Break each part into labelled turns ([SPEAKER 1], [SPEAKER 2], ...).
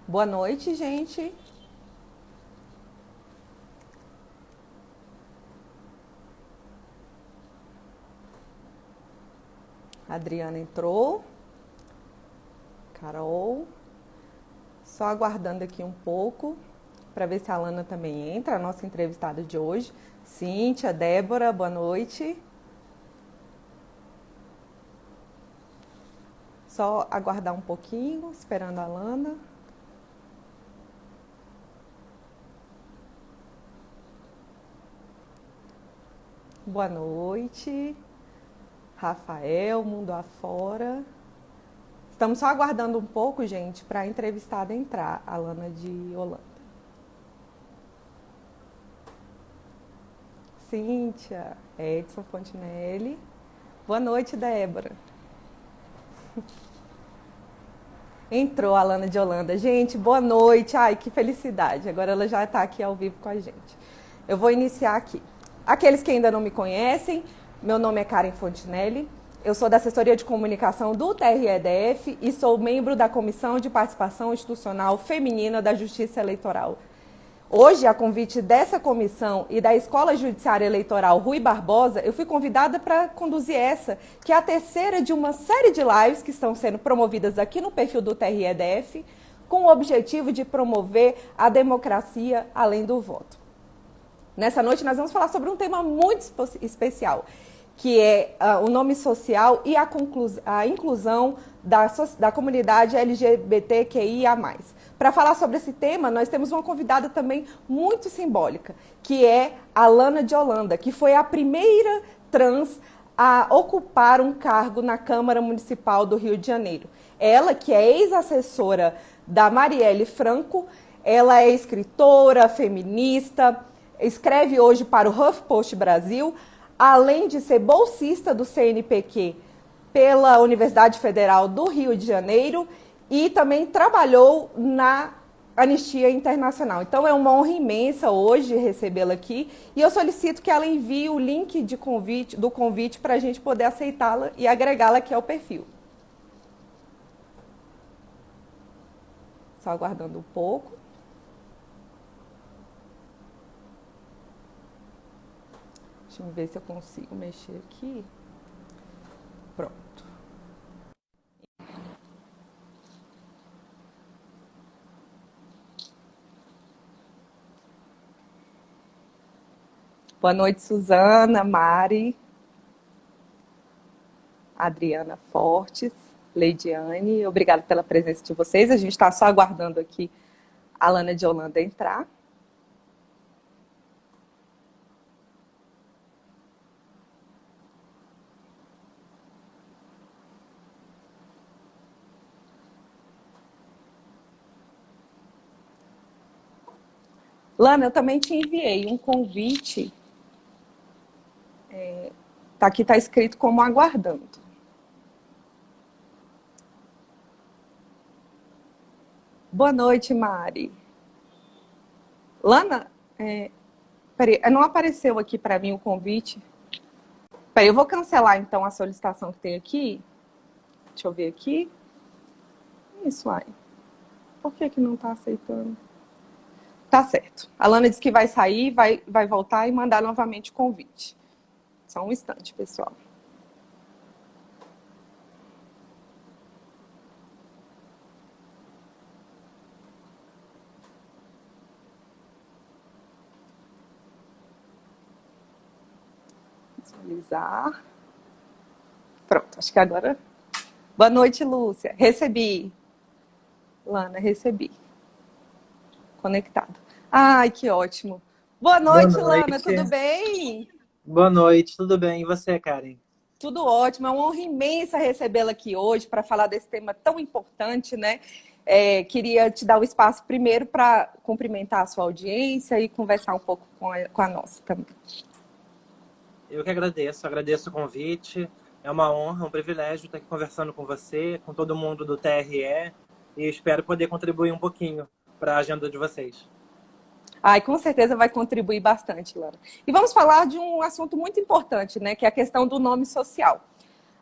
[SPEAKER 1] Boa noite, gente. A Adriana entrou. Carol. Só aguardando aqui um pouco para ver se a Alana também entra, a nossa entrevistada de hoje. Cíntia, Débora, boa noite. Só aguardar um pouquinho, esperando a Alana. Boa noite. Rafael, mundo afora. Estamos só aguardando um pouco, gente, para a entrevistada entrar, a Alana de Holanda. Cíntia, Edson Fontinelli. Boa noite, Débora. Entrou a Alana de Holanda. Gente, boa noite. Ai, que felicidade. Agora ela já está aqui ao vivo com a gente. Eu vou iniciar aqui. Aqueles que ainda não me conhecem, meu nome é Karen Fontinelli. Eu sou da assessoria de comunicação do TREDF e sou membro da Comissão de Participação Institucional Feminina da Justiça Eleitoral. Hoje, a convite dessa comissão e da Escola Judiciária Eleitoral Rui Barbosa, eu fui convidada para conduzir essa, que é a terceira de uma série de lives que estão sendo promovidas aqui no perfil do TREDF, com o objetivo de promover a democracia além do voto. Nessa noite, nós vamos falar sobre um tema muito especial, que é o nome social e a inclusão da comunidade LGBTQIA+. Para falar sobre esse tema, nós temos uma convidada também muito simbólica, que é a Alana de Holanda, que foi a primeira trans a ocupar um cargo na Câmara Municipal do Rio de Janeiro. Ela, que é ex-assessora da Marielle Franco, ela é escritora, feminista, escreve hoje para o HuffPost Brasil, além de ser bolsista do CNPq pela Universidade Federal do Rio de Janeiro e também trabalhou na Anistia Internacional. Então é uma honra imensa hoje recebê-la aqui e eu solicito que ela envie o link do convite para a gente poder aceitá-la e agregá-la aqui ao perfil. Só aguardando um pouco. Deixa eu ver se eu consigo mexer aqui. Pronto. Boa noite, Suzana, Mari, Adriana Fortes, Leidiane. Obrigada pela presença de vocês. A gente está só aguardando aqui a Alana de Holanda entrar. Lana, eu também te enviei um convite. Aqui está escrito como aguardando. Boa noite, Mari. Lana, peraí, não apareceu aqui para mim o convite. Peraí, eu vou cancelar então a solicitação que tem aqui. Deixa eu ver aqui. Isso aí. Por que não está aceitando? Tá certo. A Lana disse que vai sair, vai voltar e mandar novamente o convite. Só um instante, pessoal. Visualizar. Pronto, acho que agora... Boa noite, Lúcia. Recebi. Lana, recebi. Conectado. Ai, que ótimo. Boa noite, Lana, tudo bem?
[SPEAKER 2] Boa noite, tudo bem? E você, Karen?
[SPEAKER 1] Tudo ótimo, é uma honra imensa recebê-la aqui hoje para falar desse tema tão importante, né? Queria te dar o espaço primeiro para cumprimentar a sua audiência e conversar um pouco com a nossa também.
[SPEAKER 2] Eu que agradeço o convite. É uma honra, um privilégio estar aqui conversando com você, com todo mundo do TRE, e espero poder contribuir um pouquinho para a agenda de vocês.
[SPEAKER 1] Ai, com certeza vai contribuir bastante, Lana. E vamos falar de um assunto muito importante, né? Que é a questão do nome social.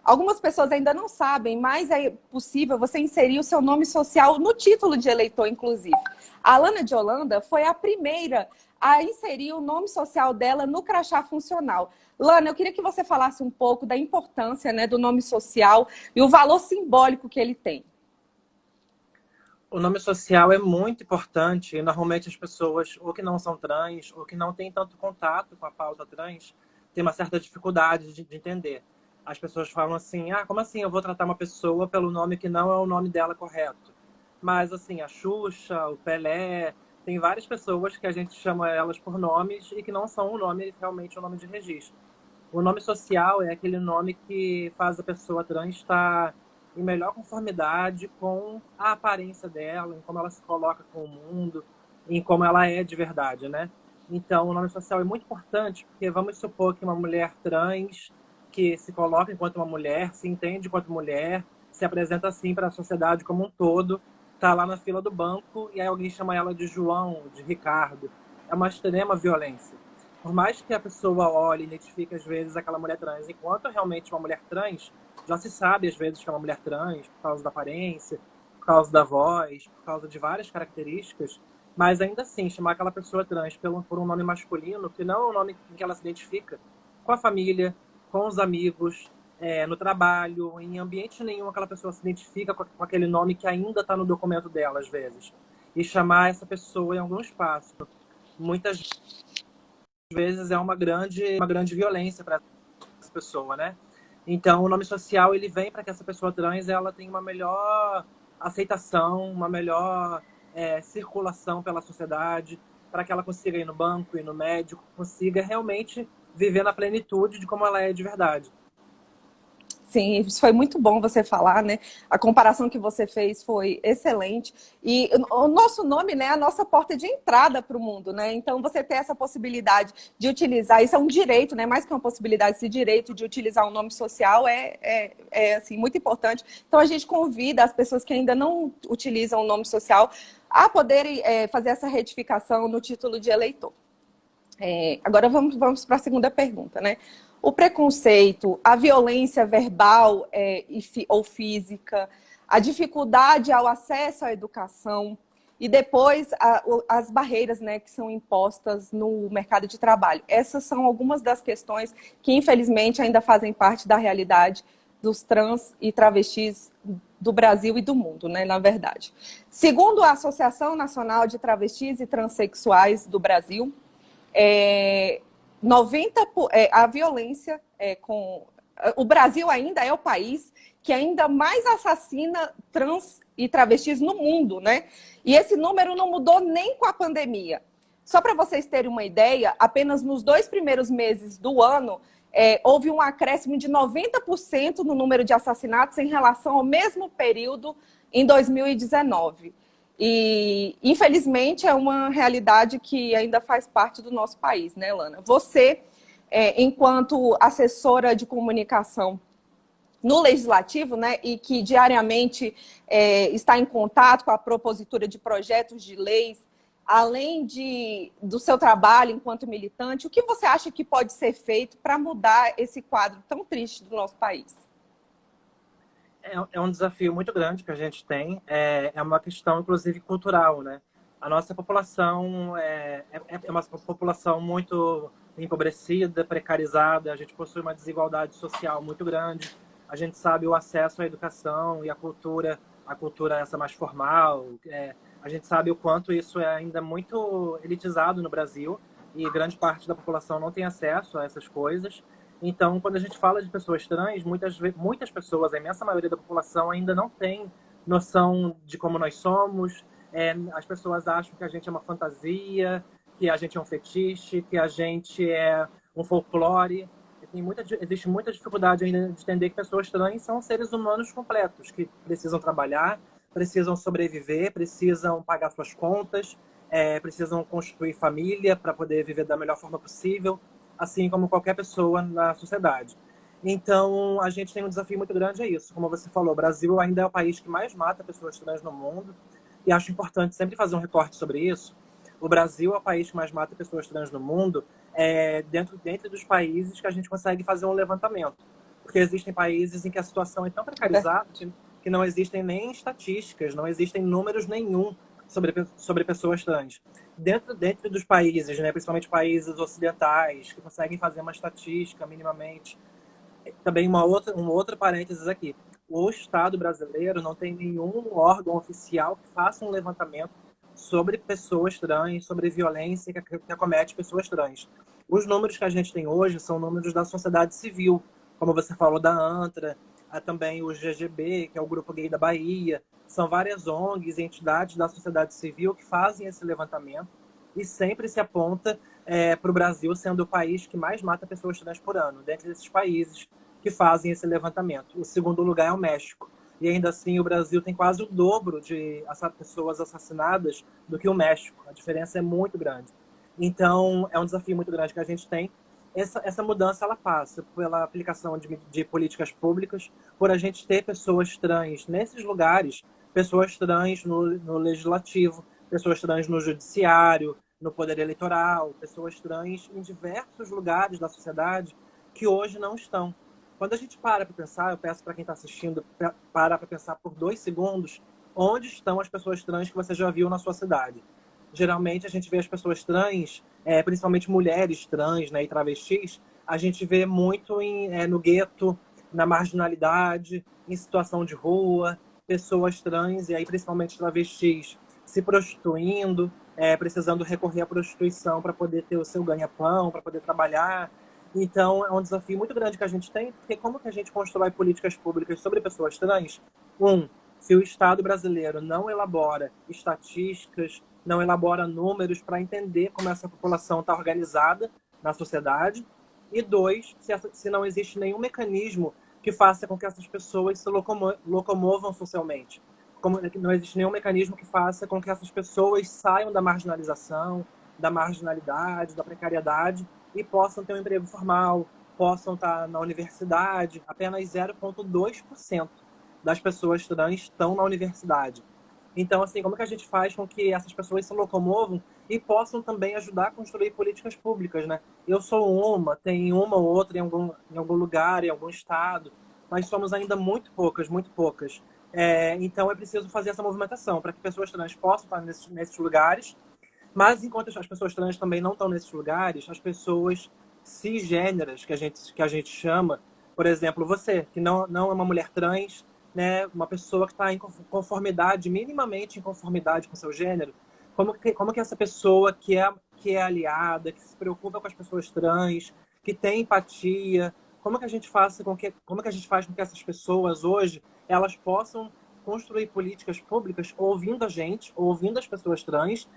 [SPEAKER 1] Algumas pessoas ainda não sabem, mas é possível você inserir o seu nome social no título de eleitor, inclusive. A Alana de Holanda foi a primeira a inserir o nome social dela no crachá funcional. Lana, eu queria que você falasse um pouco da importância, né, do nome social e o valor simbólico que ele tem.
[SPEAKER 2] O nome social é muito importante e normalmente as pessoas ou que não são trans ou que não têm tanto contato com a pauta trans têm uma certa dificuldade de entender. As pessoas falam assim, como assim eu vou tratar uma pessoa pelo nome que não é o nome dela correto? Mas assim, a Xuxa, o Pelé, tem várias pessoas que a gente chama elas por nomes e que não são o nome, realmente o nome de registro. O nome social é aquele nome que faz a pessoa trans estar em melhor conformidade com a aparência dela, em como ela se coloca com o mundo, em como ela é de verdade, né? Então, o nome social é muito importante, porque vamos supor que uma mulher trans, que se coloca enquanto uma mulher, se entende enquanto mulher, se apresenta assim para a sociedade como um todo, está lá na fila do banco e aí alguém chama ela de João, de Ricardo. É uma extrema violência. Por mais que a pessoa olhe e identifique, às vezes, aquela mulher trans enquanto realmente uma mulher trans, já se sabe, às vezes, que é uma mulher trans por causa da aparência, por causa da voz, por causa de várias características, mas ainda assim, chamar aquela pessoa trans por um nome masculino, que não é o nome em que ela se identifica, com a família, com os amigos, no trabalho, em ambiente nenhum aquela pessoa se identifica com aquele nome que ainda está no documento dela, às vezes. E chamar essa pessoa em algum espaço, muitas vezes é uma grande violência para essa pessoa, né? Então, o nome social ele vem para que essa pessoa trans ela tenha uma melhor aceitação, uma melhor circulação pela sociedade, para que ela consiga ir no banco, ir no médico, consiga realmente viver na plenitude de como ela é de verdade.
[SPEAKER 1] Sim, isso foi muito bom você falar, né? A comparação que você fez foi excelente. E o nosso nome, né, é a nossa porta de entrada para o mundo, né? Então, você ter essa possibilidade de utilizar, isso é um direito, né? Mais que uma possibilidade, esse direito de utilizar um nome social assim, muito importante. Então, a gente convida as pessoas que ainda não utilizam o nome social a poderem fazer essa retificação no título de eleitor. Agora, vamos para a segunda pergunta, né? O preconceito, a violência verbal ou física, a dificuldade ao acesso à educação e depois as barreiras, né, que são impostas no mercado de trabalho. Essas são algumas das questões que, infelizmente, ainda fazem parte da realidade dos trans e travestis do Brasil e do mundo, né, na verdade. Segundo a Associação Nacional de Travestis e Transsexuais do Brasil, 90, a violência o Brasil ainda é o país que ainda mais assassina trans e travestis no mundo, né? E esse número não mudou nem com a pandemia. Só para vocês terem uma ideia, apenas nos 2 primeiros meses do ano houve um acréscimo de 90% no número de assassinatos em relação ao mesmo período em 2019. E, infelizmente, é uma realidade que ainda faz parte do nosso país, né, Lana? Você, enquanto assessora de comunicação no Legislativo, né, e que diariamente está em contato com a propositura de projetos de leis, além do seu trabalho enquanto militante, o que você acha que pode ser feito para mudar esse quadro tão triste do nosso país?
[SPEAKER 2] É um desafio muito grande que a gente tem. É uma questão, inclusive, cultural, né? A nossa população é uma população muito empobrecida, precarizada. A gente possui uma desigualdade social muito grande. A gente sabe o acesso à educação e à cultura essa mais formal. A gente sabe o quanto isso é ainda muito elitizado no Brasil e grande parte da população não tem acesso a essas coisas. Então, quando a gente fala de pessoas trans, muitas pessoas, a imensa maioria da população, ainda não tem noção de como nós somos. As pessoas acham que a gente é uma fantasia, que a gente é um fetiche, que a gente é um folclore. Existe muita dificuldade ainda de entender que pessoas trans são seres humanos completos, que precisam trabalhar, precisam sobreviver, precisam pagar suas contas, precisam construir família para poder viver da melhor forma possível, assim como qualquer pessoa na sociedade. Então, a gente tem um desafio muito grande, é isso. Como você falou, o Brasil ainda é o país que mais mata pessoas trans no mundo, e acho importante sempre fazer um recorte sobre isso. O Brasil é o país que mais mata pessoas trans no mundo, dentro dos países que a gente consegue fazer um levantamento. porque existem países em que a situação é tão precarizada que não existem nem estatísticas, não existem números nenhum sobre pessoas trans. Dentro dos países, né, principalmente países ocidentais, que conseguem fazer uma estatística minimamente. Também um outro parênteses aqui. O Estado brasileiro não tem nenhum órgão oficial que faça um levantamento sobre pessoas trans, sobre violência que acomete pessoas trans. Os números que a gente tem hoje são números da sociedade civil, como você falou da ANTRA, há também o GGB, que é o Grupo Gay da Bahia. São várias ONGs e entidades da sociedade civil que fazem esse levantamento e sempre se aponta para o Brasil sendo o país que mais mata pessoas trans por ano, dentre esses países que fazem esse levantamento. O segundo lugar é o México. E ainda assim, o Brasil tem quase o dobro de pessoas assassinadas do que o México. A diferença é muito grande. Então, é um desafio muito grande que a gente tem. Essa mudança ela passa pela aplicação de políticas públicas, por a gente ter pessoas trans nesses lugares, pessoas trans no legislativo, pessoas trans no judiciário, no poder eleitoral, pessoas trans em diversos lugares da sociedade que hoje não estão. Quando a gente para pensar, eu peço para quem está assistindo parar para pensar por 2 segundos, onde estão as pessoas trans que você já viu na sua cidade. Geralmente a gente vê as pessoas trans, principalmente mulheres trans, né, e travestis, a gente vê muito no gueto, na marginalidade, em situação de rua, pessoas trans, e aí principalmente travestis, se prostituindo, precisando recorrer à prostituição para poder ter o seu ganha-pão, para poder trabalhar. Então, é um desafio muito grande que a gente tem, porque como que a gente constrói políticas públicas sobre pessoas trans? Se o Estado brasileiro não elabora estatísticas, não elabora números para entender como essa população está organizada na sociedade. E 2, se não existe nenhum mecanismo que faça com que essas pessoas se locomovam socialmente. Como não existe nenhum mecanismo que faça com que essas pessoas saiam da marginalização, da marginalidade, da precariedade e possam ter um emprego formal, possam estar na universidade. Apenas 0,2% das pessoas trans estão na universidade. Então, assim, como que a gente faz com que essas pessoas se locomovam e possam também ajudar a construir políticas públicas, né? Eu sou tem uma ou outra em algum lugar, em algum estado, mas somos ainda muito poucas, muito poucas. Então, é preciso fazer essa movimentação para que pessoas trans possam estar nesses lugares, mas enquanto as pessoas trans também não estão nesses lugares, as pessoas cisgêneras, que a gente chama, por exemplo, você, que não é uma mulher trans, né, uma pessoa que está em conformidade, minimamente em conformidade com seu gênero, como que essa pessoa que é aliada, que se preocupa com as pessoas trans, que tem empatia, como que a gente faz com que essas pessoas hoje elas possam construir políticas públicas ouvindo a gente, ouvindo as pessoas trans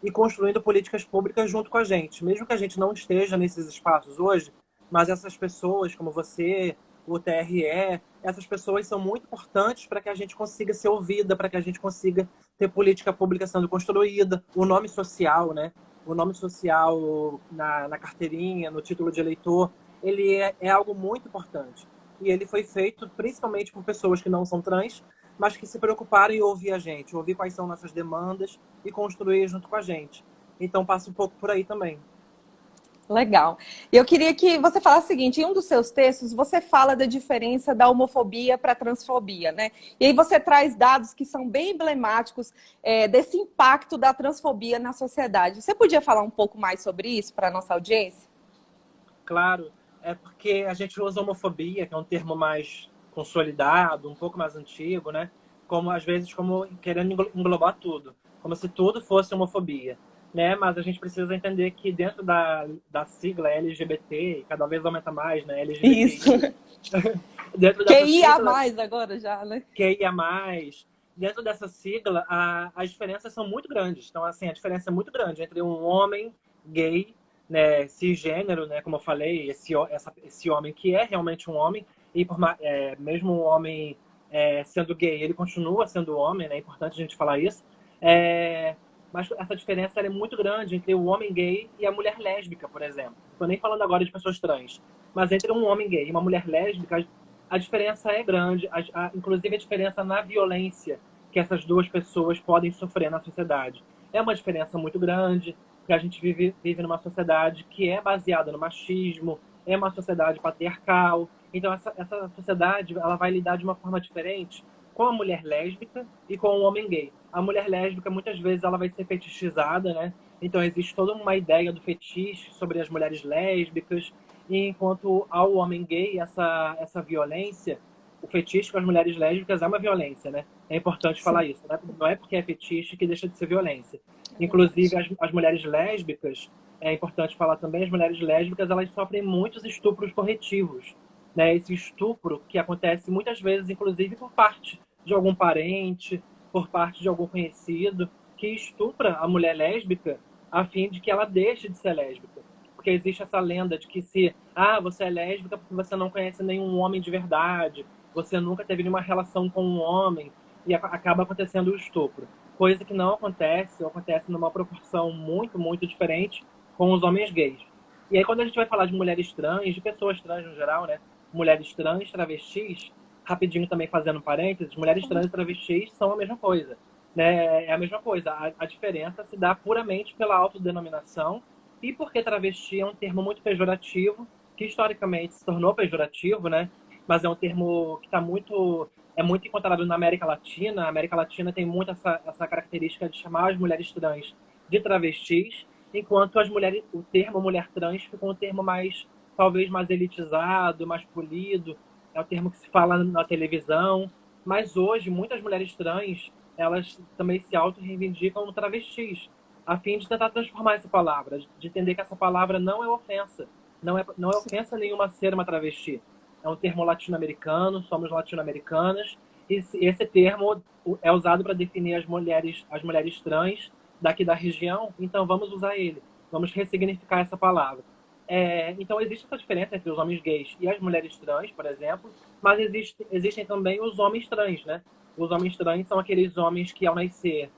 [SPEAKER 2] e construindo políticas públicas junto com a gente, mesmo que a gente não esteja nesses espaços hoje, mas essas pessoas como você, o TRE, essas pessoas são muito importantes para que a gente consiga ser ouvida, para que a gente consiga ter política pública sendo construída. O nome social, né? O nome social na carteirinha, no título de eleitor, ele é algo muito importante. E ele foi feito principalmente por pessoas que não são trans, mas que se preocuparam em ouvir a gente, ouvir quais são nossas demandas e construir junto com a gente. Então passa um pouco por aí também.
[SPEAKER 1] Legal. E eu queria que você falasse o seguinte, em um dos seus textos, você fala da diferença da homofobia para a transfobia, né? E aí você traz dados que são bem emblemáticos desse impacto da transfobia na sociedade. Você podia falar um pouco mais sobre isso para a nossa audiência?
[SPEAKER 2] Claro, é porque a gente usa homofobia, que é um termo mais consolidado, um pouco mais antigo, né? Às vezes como querendo englobar tudo, como se tudo fosse homofobia. Né? Mas a gente precisa entender que dentro da sigla LGBT, cada vez aumenta mais, né? LGBT.
[SPEAKER 1] Isso.
[SPEAKER 2] Dentro dessa
[SPEAKER 1] QIA
[SPEAKER 2] sigla,
[SPEAKER 1] mais agora já, né?
[SPEAKER 2] QIA mais. Dentro dessa sigla, as diferenças são muito grandes. Então, assim, a diferença é muito grande entre um homem gay, né, cisgênero, né, como eu falei, esse homem que é realmente um homem, e mesmo um homem sendo gay, ele continua sendo homem, né? É importante a gente falar isso. Mas essa diferença é muito grande entre o homem gay e a mulher lésbica, por exemplo. Não estou nem falando agora de pessoas trans. Mas entre um homem gay e uma mulher lésbica, a diferença é grande. Inclusive a diferença na violência que essas duas pessoas podem sofrer na sociedade. É uma diferença muito grande, porque a gente vive numa sociedade que é baseada no machismo, é uma sociedade patriarcal. Então, essa sociedade ela vai lidar de uma forma diferente com a mulher lésbica e com o homem gay. A mulher lésbica, muitas vezes, ela vai ser fetichizada, né? Então, existe toda uma ideia do fetiche sobre as mulheres lésbicas, e enquanto ao homem gay, essa violência, o fetiche com as mulheres lésbicas é uma violência, né? É importante
[SPEAKER 1] Sim,
[SPEAKER 2] falar isso. Não é porque é fetiche que deixa de ser violência.
[SPEAKER 1] é
[SPEAKER 2] Inclusive,
[SPEAKER 1] verdade.
[SPEAKER 2] as mulheres lésbicas, é importante falar também, as mulheres lésbicas, elas sofrem muitos estupros corretivos, né? Esse estupro que acontece muitas vezes, inclusive, por parte de algum parente, por parte de algum conhecido, que estupra a mulher lésbica a fim de que ela deixe de ser lésbica. Porque existe essa lenda de que se você é lésbica porque você não conhece nenhum homem de verdade, você nunca teve nenhuma relação com um homem, e acaba acontecendo o estupro. Coisa que não acontece, ou acontece numa proporção muito, muito diferente com os homens gays. E aí, quando a gente vai falar de mulheres trans, de pessoas trans no geral, né? Mulheres trans, travestis, rapidinho também fazendo um parênteses, mulheres trans e travestis são a mesma coisa. Né? É a mesma coisa. A diferença se dá puramente pela autodenominação e porque travesti é um termo muito pejorativo, que historicamente se tornou pejorativo, né? Mas é um termo que é muito encontrado na América Latina. A América Latina tem muito essa característica de chamar as mulheres trans de travestis, enquanto o termo mulher trans ficou um termo talvez mais elitizado, mais polido, é o termo que se fala na televisão, mas hoje muitas mulheres trans, elas também se auto-reivindicam como travestis, a fim de tentar transformar essa palavra, de entender que essa palavra não é ofensa, não é ofensa nenhuma ser uma travesti. É um termo latino-americano, somos latino-americanas, e esse termo é usado para definir as mulheres trans daqui da região, então vamos usar ele, vamos ressignificar essa palavra. Então existe essa diferença entre os homens gays e as mulheres trans, por exemplo, mas existem também os homens trans, né? Os homens trans são aqueles homens que ao nascer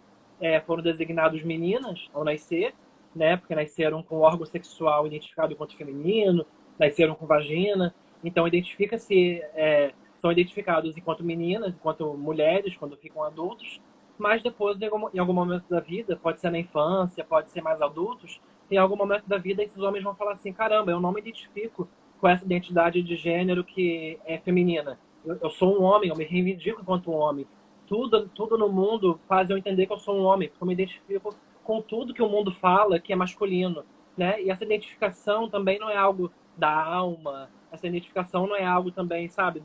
[SPEAKER 2] foram designados meninas ao nascer, né? Porque nasceram com órgão sexual identificado enquanto feminino, nasceram com vagina, então são identificados enquanto meninas, enquanto mulheres quando ficam adultos, mas depois em algum momento da vida, pode ser na infância, pode ser mais adultos, em algum momento da vida esses homens vão falar assim, caramba, eu não me identifico com essa identidade de gênero que é feminina. Eu sou um homem, eu me reivindico enquanto um homem. Tudo no mundo faz eu entender que eu sou um homem, porque eu me identifico com tudo que o mundo fala que é masculino, né? E essa identificação também não é algo da alma, essa identificação não é algo também, sabe,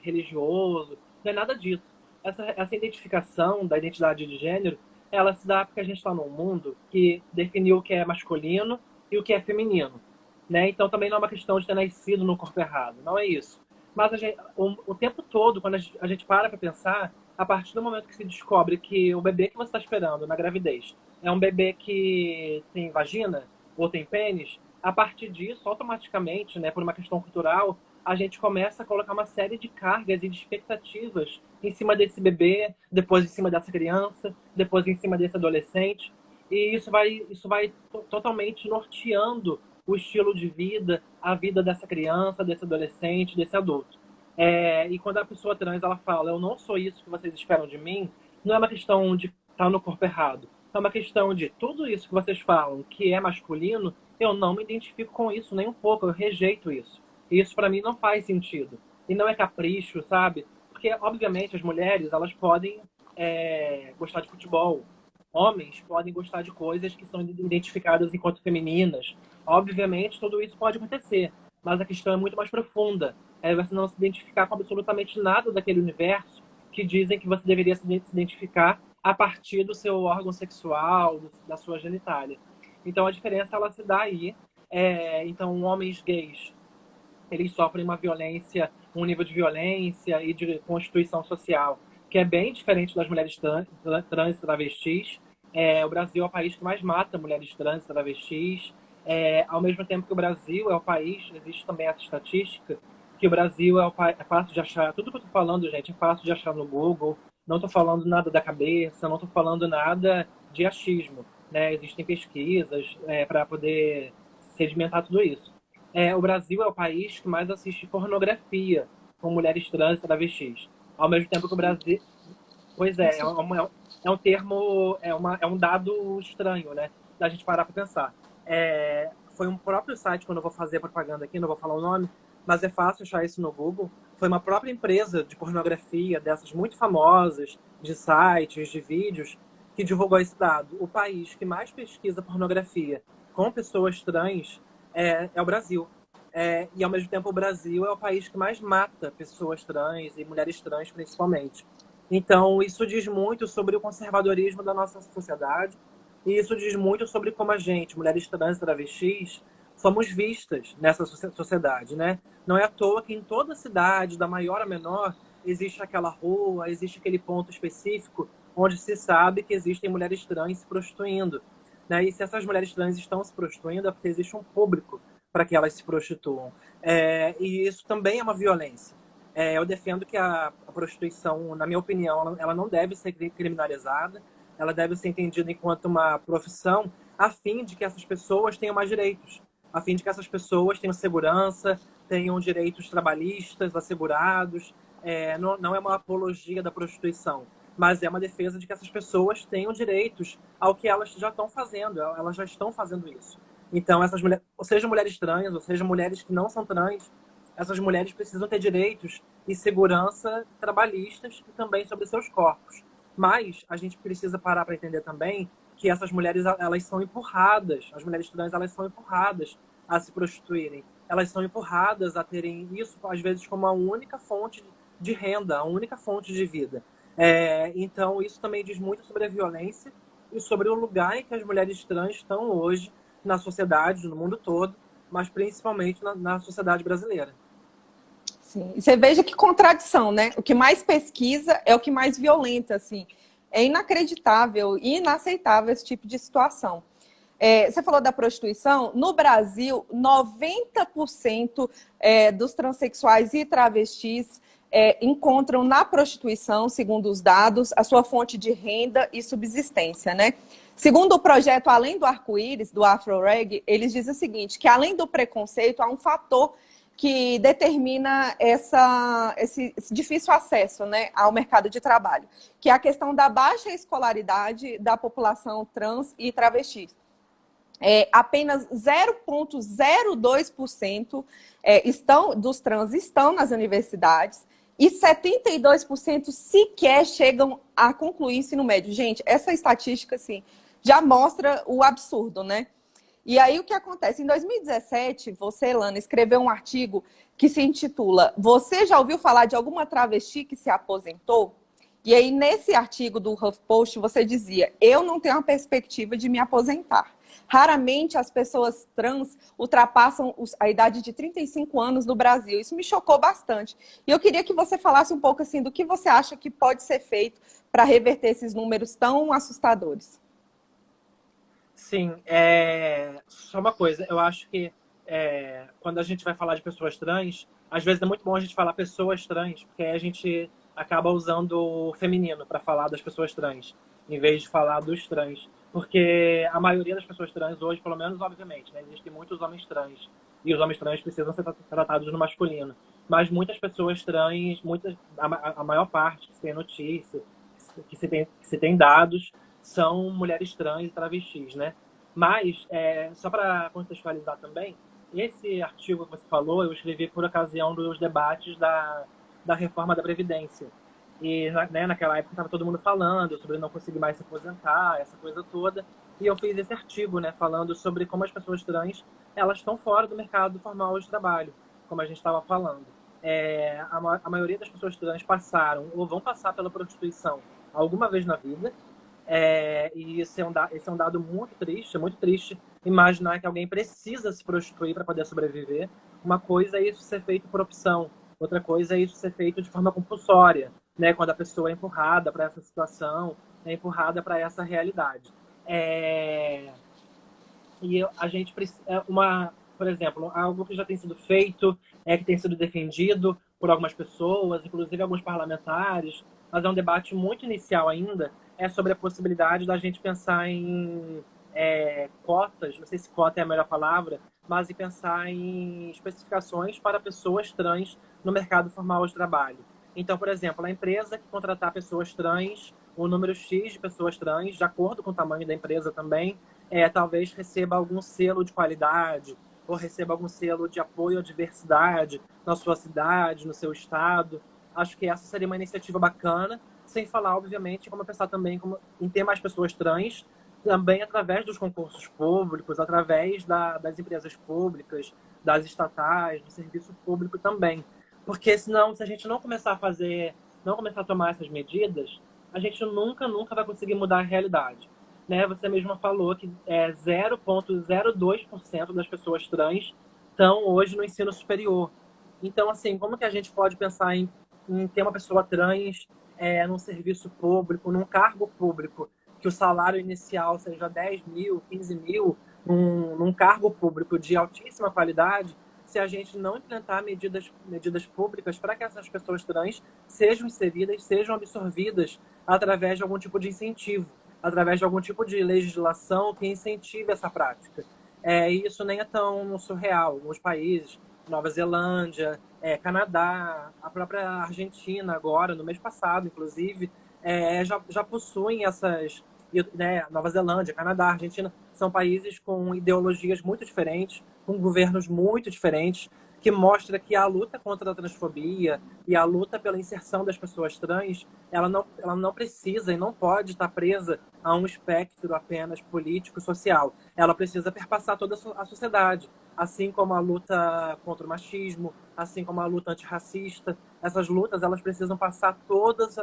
[SPEAKER 2] religioso, não é nada disso. Essa identificação da identidade de gênero, ela se dá porque a gente está num mundo que definiu o que é masculino e o que é feminino, né? Então também não é uma questão de ter nascido no corpo errado, não é isso. Mas o tempo todo, quando a gente para pensar, a partir do momento que se descobre que o bebê que você está esperando na gravidez é um bebê que tem vagina ou tem pênis, a partir disso, automaticamente, né, por uma questão cultural, a gente começa a colocar uma série de cargas e de expectativas em cima desse bebê, depois em cima dessa criança, depois em cima desse adolescente. E isso vai totalmente norteando o estilo de vida, a vida dessa criança, desse adolescente, desse adulto. E quando a pessoa trans ela fala, eu não sou isso que vocês esperam de mim, não é uma questão de estar no corpo errado. É uma questão de tudo isso que vocês falam que é masculino, eu não me identifico com isso nem um pouco, eu rejeito isso. E isso para mim não faz sentido. E não é capricho, sabe? Porque, obviamente, as mulheres elas podem gostar de futebol. Homens podem gostar de coisas que são identificadas enquanto femininas. Obviamente, tudo isso pode acontecer. Mas a questão é muito mais profunda. É você não se identificar com absolutamente nada daquele universo que dizem que você deveria se identificar a partir do seu órgão sexual, da sua genitália. Então, a diferença ela se dá aí. Então, homens gays eles sofrem uma violência, um nível de violência e de constituição social que é bem diferente das mulheres trans e travestis. O Brasil é o país que mais mata mulheres trans e travestis. Ao mesmo tempo que o Brasil é o país, existe também essa estatística, que o Brasil é fácil de achar, tudo que eu estou falando, gente, é fácil de achar no Google, não estou falando nada da cabeça, não estou falando nada de achismo. Né? Existem pesquisas para poder sedimentar tudo isso. O Brasil é o país que mais assiste pornografia com mulheres trans e travestis. Ao mesmo tempo que o Brasil. Pois é um termo, é um dado estranho, né? Da gente parar para pensar. Foi um próprio site, quando eu vou fazer propaganda aqui, não vou falar o nome, mas é fácil achar isso no Google. Foi uma própria empresa de pornografia, dessas muito famosas, de sites, de vídeos, que divulgou esse dado. O país que mais pesquisa pornografia com pessoas trans é o Brasil. E, ao mesmo tempo, o Brasil é o país que mais mata pessoas trans e mulheres trans, principalmente. Então, isso diz muito sobre o conservadorismo da nossa sociedade e isso diz muito sobre como a gente, mulheres trans e travestis, somos vistas nessa sociedade, né? Não é à toa que em toda cidade, da maior a menor, existe aquela rua, existe aquele ponto específico onde se sabe que existem mulheres trans se prostituindo. Né? E se essas mulheres trans estão se prostituindo é porque existe um público para que elas se prostituam. E isso também é uma violência. Eu defendo que a prostituição, na minha opinião, ela não deve ser criminalizada, ela deve ser entendida enquanto uma profissão, a fim de que essas pessoas tenham mais direitos, a fim de que essas pessoas tenham segurança, tenham direitos trabalhistas assegurados. Não é uma apologia da prostituição, mas é uma defesa de que essas pessoas tenham direitos ao que elas já estão fazendo, elas já estão fazendo isso. Então, essas mulheres, ou seja, mulheres trans, ou seja, mulheres que não são trans, essas mulheres precisam ter direitos e segurança trabalhistas e também sobre seus corpos. Mas a gente precisa parar para entender também que essas mulheres, elas são empurradas, as mulheres trans, elas são empurradas a se prostituírem. Elas são empurradas a terem isso, às vezes, como a única fonte de renda, a única fonte de vida. Então, isso também diz muito sobre a violência e sobre o lugar em que as mulheres trans estão hoje na sociedade, no mundo todo, mas principalmente na sociedade brasileira.
[SPEAKER 1] Sim. E você veja que contradição, né? O que mais pesquisa é o que mais violenta, assim. É inacreditável e inaceitável esse tipo de situação. Você falou da prostituição. No Brasil, 90% dos transexuais e travestis encontram na prostituição, segundo os dados, a sua fonte de renda e subsistência, né? Segundo o projeto Além do Arco-Íris, do AfroReg, eles dizem o seguinte, que além do preconceito, há um fator que determina esse difícil acesso, né, ao mercado de trabalho, que é a questão da baixa escolaridade da população trans e travesti. Apenas 0,02% dos trans estão nas universidades e 72% sequer chegam a concluir ensino médio. Gente, essa estatística assim, já mostra o absurdo, né? E aí o que acontece? Em 2017, você, Elana, escreveu um artigo que se intitula "Você já ouviu falar de alguma travesti que se aposentou?" E aí, nesse artigo do HuffPost, você dizia: "Eu não tenho a perspectiva de me aposentar. Raramente as pessoas trans ultrapassam a idade de 35 anos no Brasil." Isso me chocou bastante. E eu queria que você falasse um pouco assim do que você acha que pode ser feito para reverter esses números tão assustadores.
[SPEAKER 2] Sim, só uma coisa, eu acho que quando a gente vai falar de pessoas trans, às vezes é muito bom a gente falar pessoas trans, porque aí a gente acaba usando o feminino para falar das pessoas trans, em vez de falar dos trans. Porque a maioria das pessoas trans hoje, pelo menos, obviamente, né, existem muitos homens trans, e os homens trans precisam ser tratados no masculino. Mas muitas pessoas trans, a maior parte que se tem notícia, que se tem dados, são mulheres trans e travestis, né? Mas, só para contextualizar também, esse artigo que você falou, eu escrevi por ocasião dos debates da reforma da Previdência. E naquela época estava todo mundo falando sobre não conseguir mais se aposentar, essa coisa toda. E eu fiz esse artigo, né, falando sobre como as pessoas trans elas estão fora do mercado formal de trabalho, como a gente estava falando. A maioria das pessoas trans passaram ou vão passar pela prostituição alguma vez na vida. E esse é um dado muito triste imaginar que alguém precisa se prostituir para poder sobreviver. Uma coisa é isso ser feito por opção, outra coisa é isso ser feito de forma compulsória, né? Quando a pessoa é empurrada para essa situação, é empurrada para essa realidade. E a gente precisa, por exemplo, algo que já tem sido feito, que tem sido defendido por algumas pessoas, inclusive alguns parlamentares, mas é um debate muito inicial ainda, é sobre a possibilidade da gente pensar em cotas, não sei se cota é a melhor palavra, mas em pensar em especificações para pessoas trans no mercado formal de trabalho. Então, por exemplo, a empresa que contratar pessoas trans, o número X de pessoas trans, de acordo com o tamanho da empresa também, talvez receba algum selo de qualidade, ou receba algum selo de apoio à diversidade na sua cidade, no seu estado. Acho que essa seria uma iniciativa bacana, sem falar, obviamente, como pensar também em ter mais pessoas trans, também através dos concursos públicos, através das empresas públicas, das estatais, do serviço público também. Porque senão, se a gente não começar a fazer, não começar a tomar essas medidas, a gente nunca vai conseguir mudar a realidade. Né? Você mesma falou que 0,02% das pessoas trans estão hoje no ensino superior. Então, assim, como que a gente pode pensar em ter uma pessoa trans num serviço público, num cargo público, que o salário inicial seja 10 mil, 15 mil, num cargo público de altíssima qualidade, se a gente não implementar medidas públicas para que essas pessoas trans sejam inseridas, sejam absorvidas através de algum tipo de incentivo, através de algum tipo de legislação que incentive essa prática. Isso nem é tão surreal. Nos países, Nova Zelândia, Canadá, a própria Argentina agora, no mês passado, inclusive, já possuem essas... Né, Nova Zelândia, Canadá, Argentina, são países com ideologias muito diferentes, com governos muito diferentes, que mostra que a luta contra a transfobia e a luta pela inserção das pessoas trans, ela não precisa e não pode estar presa a um espectro apenas político-social. Ela precisa perpassar toda a sociedade, assim como a luta contra o machismo, assim como a luta antirracista. Essas lutas elas precisam passar todos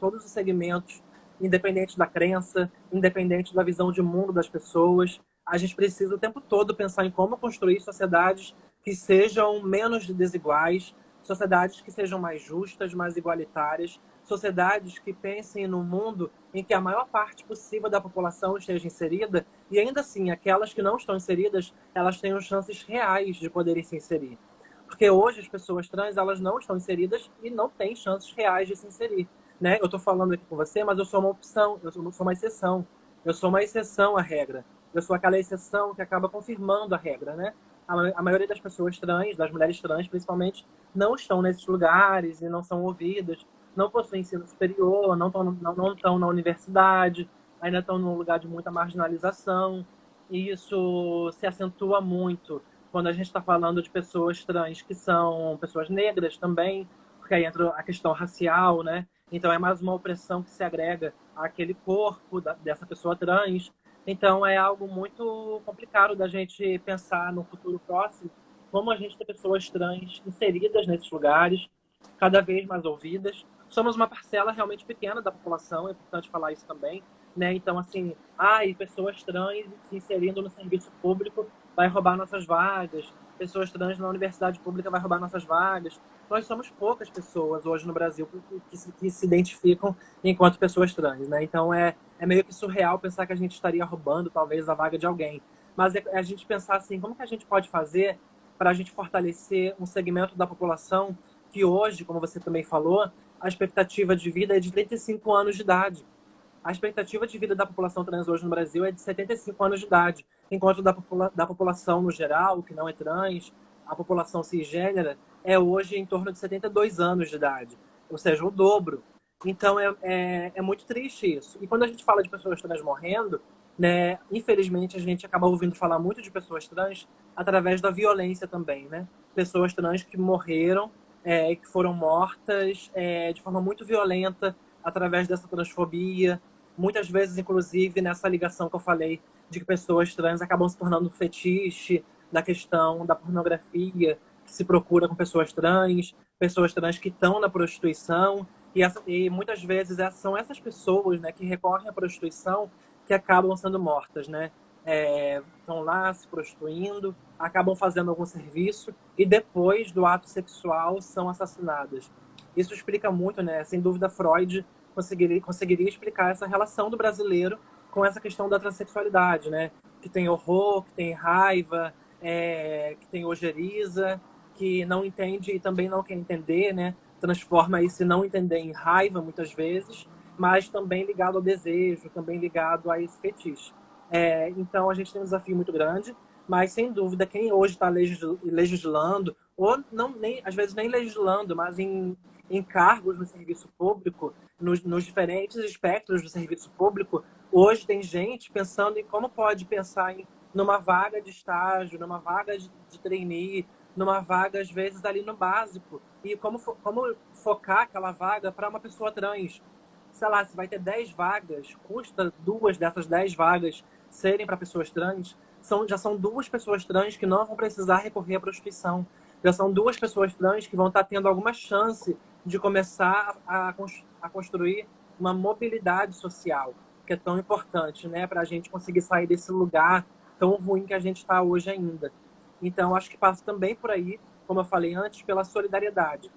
[SPEAKER 2] os segmentos, independente da crença, independente da visão de mundo das pessoas. A gente precisa o tempo todo pensar em como construir sociedades que sejam menos desiguais, sociedades que sejam mais justas, mais igualitárias, sociedades que pensem no mundo em que a maior parte possível da população esteja inserida e ainda assim aquelas que não estão inseridas, elas tenham chances reais de poderem se inserir. Porque hoje as pessoas trans, elas não estão inseridas e não têm chances reais de se inserir. Né? Eu estou falando aqui com você, mas eu sou uma opção, eu sou uma exceção. Eu sou uma exceção à regra. Eu sou aquela exceção que acaba confirmando a regra, né? A maioria das pessoas trans, das mulheres trans principalmente, não estão nesses lugares e não são ouvidas, não possuem ensino superior, não estão na universidade, ainda estão num lugar de muita marginalização. E isso se acentua muito quando a gente está falando de pessoas trans que são pessoas negras também, porque aí entra a questão racial, né? Então é mais uma opressão que se agrega àquele corpo dessa pessoa trans. Então é algo muito complicado da gente pensar no futuro próximo, como a gente tem pessoas trans inseridas nesses lugares, cada vez mais ouvidas. Somos uma parcela realmente pequena da população, é importante falar isso também, né? Então, assim, pessoas trans se inserindo no serviço público vai roubar nossas vagas, pessoas trans na universidade pública vai roubar nossas vagas. Nós somos poucas pessoas hoje no Brasil que se identificam enquanto pessoas trans, né? Então é meio que surreal pensar que a gente estaria roubando talvez a vaga de alguém. Mas é a gente pensar assim, como que a gente pode fazer para a gente fortalecer um segmento da população que hoje, como você também falou, a expectativa de vida é de 35 anos de idade. A expectativa de vida da população trans hoje no Brasil é de 75 anos de idade, enquanto da população no geral, que não é trans, a população cisgênera, é hoje em torno de 72 anos de idade, ou seja, o dobro. Então é muito triste isso. E quando a gente fala de pessoas trans morrendo, né, infelizmente a gente acaba ouvindo falar muito de pessoas trans através da violência também, né? Pessoas trans que morreram, que foram mortas de forma muito violenta através dessa transfobia, muitas vezes, inclusive, nessa ligação que eu falei de que pessoas trans acabam se tornando fetiche da questão da pornografia que se procura com pessoas trans que estão na prostituição, e muitas vezes são essas pessoas, né, que recorrem à prostituição que acabam sendo mortas, né? Estão lá se prostituindo, acabam fazendo algum serviço e depois do ato sexual são assassinadas. Isso explica muito, né? Sem dúvida, Freud conseguiria explicar essa relação do brasileiro com essa questão da transexualidade, né? Que tem horror, que tem raiva, que tem ojeriza, que não entende e também não quer entender, né? Transforma esse não entender em raiva, muitas vezes, mas também ligado ao desejo, também ligado a esse fetiche. Então, a gente tem um desafio muito grande, mas, sem dúvida, quem hoje está legislando, ou não, às vezes nem legislando, mas em cargos no serviço público, nos diferentes espectros do serviço público, hoje tem gente pensando em como pode pensar em numa vaga de estágio, numa vaga de trainee, numa vaga, às vezes, ali no básico. E como focar aquela vaga para uma pessoa trans. Sei lá, se vai ter 10 vagas, custa 2 dessas 10 vagas serem para pessoas trans, já são 2 pessoas trans que não vão precisar recorrer à prostituição. Já são 2 pessoas trans que vão estar tendo alguma chance de começar a construir uma mobilidade social, que é tão importante, né, para a gente conseguir sair desse lugar tão ruim que a gente está hoje ainda. Então, acho que passa também por aí, como eu falei antes, pela solidariedade.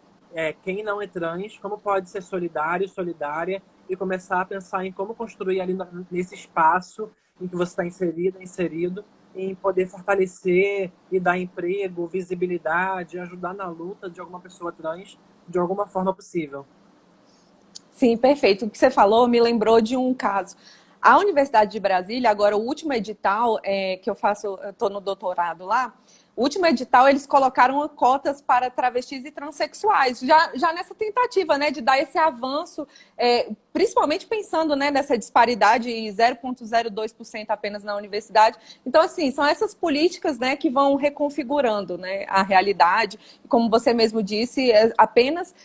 [SPEAKER 2] Quem não é trans, como pode ser solidário, solidária, e começar a pensar em como construir ali nesse espaço em que você está inserido, em poder fortalecer e dar emprego, visibilidade, ajudar na luta de alguma pessoa trans de alguma forma possível.
[SPEAKER 1] Sim, perfeito. O que você falou me lembrou de um caso. A Universidade de Brasília, agora o último edital que eu faço, eu estou no doutorado lá, o último edital eles colocaram cotas para travestis e transexuais, já nessa tentativa, né, de dar esse avanço, principalmente pensando, né, nessa disparidade 0,02% apenas na universidade. Então, assim, são essas políticas, né, que vão reconfigurando, né, a realidade. E como você mesmo disse, apenas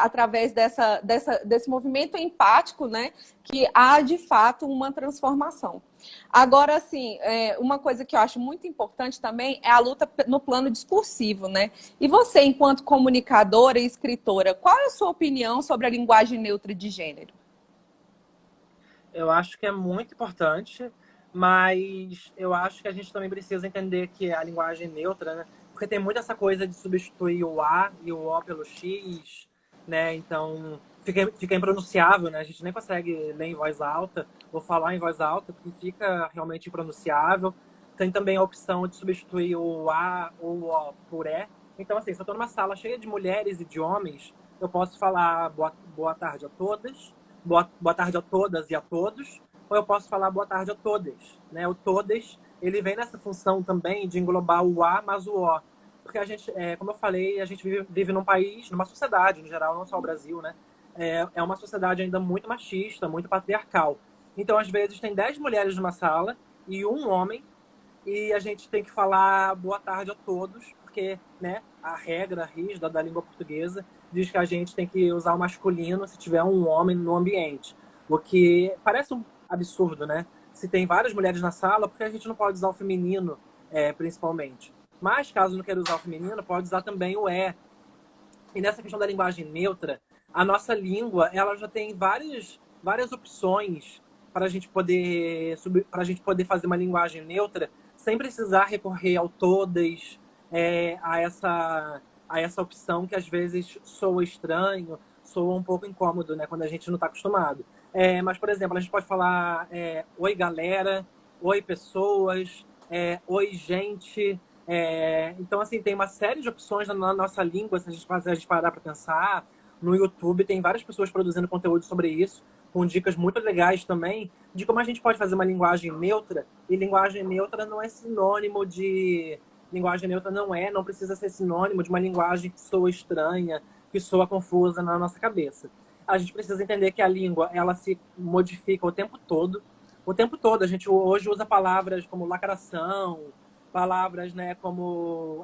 [SPEAKER 1] através desse movimento empático, né, que há de fato uma transformação. Agora, assim, uma coisa que eu acho muito importante também é a luta no plano discursivo, né? E você, enquanto comunicadora e escritora, qual é a sua opinião sobre a linguagem neutra de gênero?
[SPEAKER 2] Eu acho que é muito importante, mas eu acho que a gente também precisa entender que a linguagem neutra, né? Porque tem muito essa coisa de substituir o A e o O pelo X, né? Então fica impronunciável, né? A gente nem consegue ler em voz alta ou falar em voz alta, porque fica realmente impronunciável. Tem também a opção de substituir o A ou o O por E. Então, assim, se eu estou numa sala cheia de mulheres e de homens, eu posso falar boa tarde a todas, boa tarde a todas e a todos, ou eu posso falar boa tarde a todas, né? O todas, ele vem nessa função também de englobar o A mais o O. Porque a gente, como eu falei, a gente vive num país, numa sociedade, no geral, não só o Brasil, né? É uma sociedade ainda muito machista, muito patriarcal. Então, às vezes, tem 10 mulheres numa sala e um homem, e a gente tem que falar boa tarde a todos, porque, né, a regra rígida da língua portuguesa diz que a gente tem que usar o masculino se tiver um homem no ambiente. O que parece um absurdo, né? Se tem várias mulheres na sala, por que a gente não pode usar o feminino, principalmente? Mas, caso não queira usar o feminino, pode usar também o é. E nessa questão da linguagem neutra, a nossa língua ela já tem várias opções para a gente poder fazer uma linguagem neutra sem precisar recorrer ao todas, a essa opção que às vezes soa estranho, soa um pouco incômodo, né, quando a gente não está acostumado. Mas, por exemplo, a gente pode falar oi galera, oi pessoas, oi gente. Então, assim, tem uma série de opções na nossa língua, se a gente parar para pensar. No YouTube tem várias pessoas produzindo conteúdo sobre isso, com dicas muito legais também, de como a gente pode fazer uma linguagem neutra. E linguagem neutra não é sinônimo de... Linguagem neutra não precisa ser sinônimo de uma linguagem que soa estranha, que soa confusa na nossa cabeça. A gente precisa entender que a língua, ela se modifica o tempo todo. O tempo todo. A gente hoje usa palavras como lacração, palavras, né, como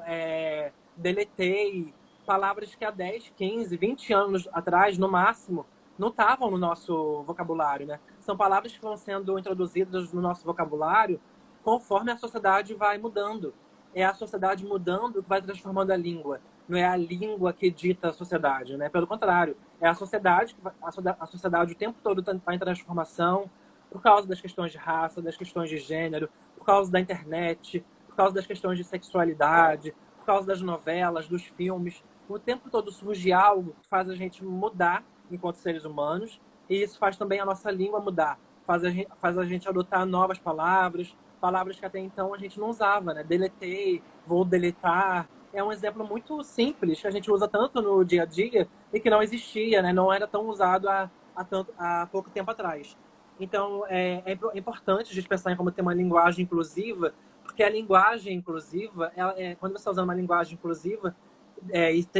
[SPEAKER 2] deletei, palavras que há 10, 15, 20 anos atrás, no máximo, não estavam no nosso vocabulário, né? São palavras que vão sendo introduzidas no nosso vocabulário conforme a sociedade vai mudando. É a sociedade mudando que vai transformando a língua. Não é a língua que dita a sociedade, né? Pelo contrário, é a sociedade o tempo todo está em transformação por causa das questões de raça, das questões de gênero, por causa da internet, por causa das questões de sexualidade, por causa das novelas, dos filmes. O tempo todo surge algo que faz a gente mudar enquanto seres humanos, e isso faz também a nossa língua mudar. Faz a gente adotar novas palavras, palavras que até então a gente não usava, né? Deletei, vou deletar. É um exemplo muito simples, que a gente usa tanto no dia a dia e que não existia, né? Não era tão usado há pouco tempo atrás. Então, é importante a gente pensar em como ter uma linguagem inclusiva, porque a linguagem inclusiva, quando você está usando uma linguagem inclusiva,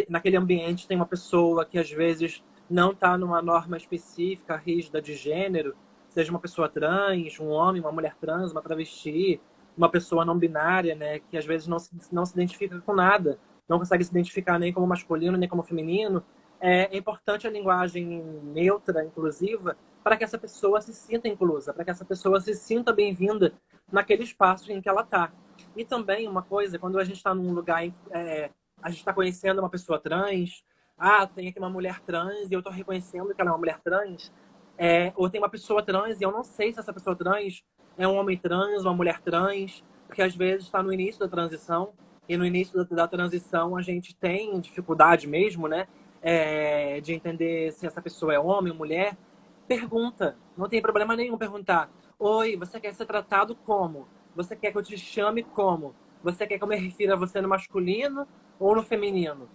[SPEAKER 2] naquele ambiente tem uma pessoa que às vezes não está numa norma específica, rígida de gênero, seja uma pessoa trans, um homem, uma mulher trans, uma travesti, uma pessoa não binária, né, que às vezes não se identifica com nada, não consegue se identificar nem como masculino, nem como feminino, é importante a linguagem neutra, inclusiva, para que essa pessoa se sinta inclusa, para que essa pessoa se sinta bem-vinda naquele espaço em que ela está. E também uma coisa, quando a gente está num lugar em que a gente está conhecendo uma pessoa trans, tem aqui uma mulher trans e eu estou reconhecendo que ela é uma mulher trans, ou tem uma pessoa trans e eu não sei se essa pessoa trans é um homem trans, uma mulher trans, porque às vezes está no início da transição, e no início da transição a gente tem dificuldade mesmo, né? De entender se essa pessoa é homem ou mulher. Pergunta, não tem problema nenhum perguntar. Oi, você quer ser tratado como? Você quer que eu te chame como? Você quer que eu me refira a você no masculino ou no feminino?